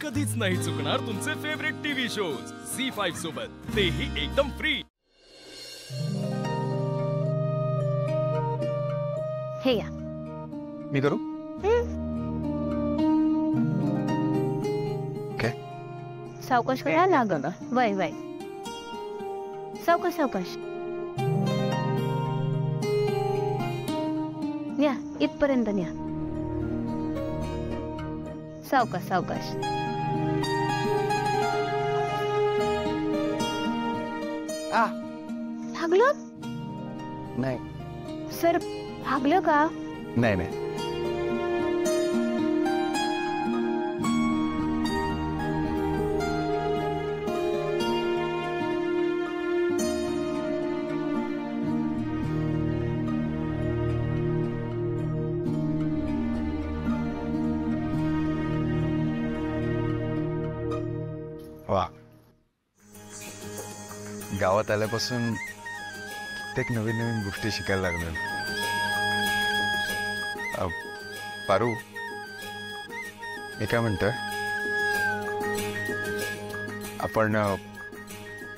कधीच नाही चुकणार तुमचे फेवरेट टीव्ही शोज झी5 सोबत, तेही एकदम फ्री। हे या मी करू काय? सावकाश वेळा लागल वय वय सावकाश सावकाश न्या इथपर्यंत न्या सावकाश सावकाश लागलं नाही सर भागलं का? नाही नाही वा गावात आल्यापासून प्रत्येक नवीन नवीन गोष्टी शिकायला लागल्या। पारू मी काय म्हणतोय, आपण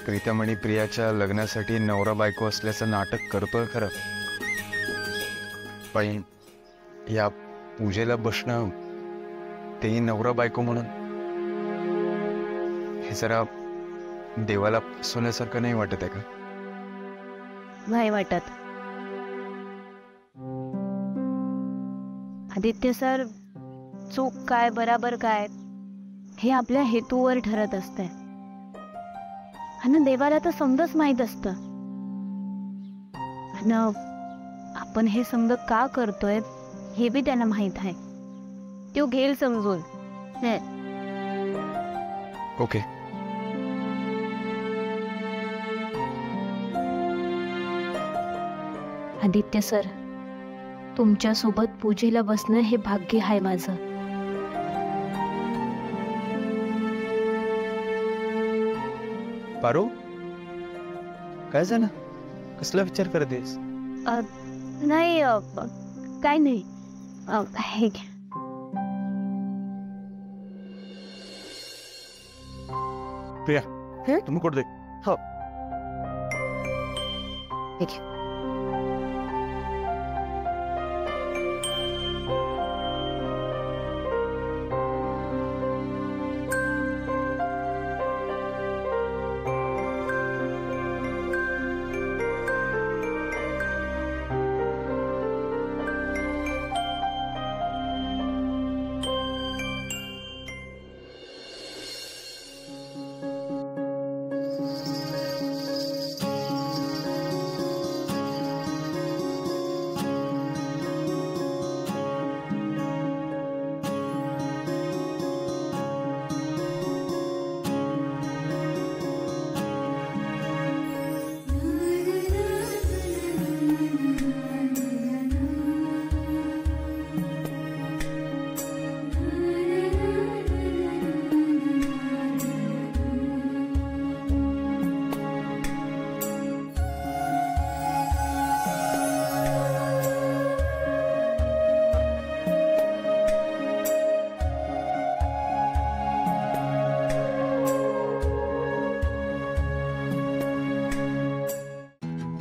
प्रीतम आणि प्रियाच्या लग्नासाठी नवरा बायको असल्याचं नाटक करतोय खरं, पण या पूजेला बसणं तेही नवरा बायको म्हणून हे जरा देवाला फसवण्यासारखं नाही वाटत आहे का? नाही वाटत आदित्य सर, चूक काय बराबर काय हे आपल्या हेतूवर ठरत असते आणि देवाला तर समजच माहित असतं आणि आपण हे समज का करतोय हे बी त्याला माहित आहे, तो घेईल समजून। ओके आदित्य सर, तुमच्या सोबत पूजेला बसणं हे भाग्य आहे माझं। पारू काय झालं, कसला विचार करतेस? नाही काय नाही, हे घ्या। प्रिया तुम्ही कुठे? हो हे घ्या।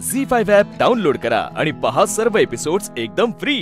झी5 ॲप डाउनलोड करा आणि पहा सर्व एपिसोड्स एकदम फ्री।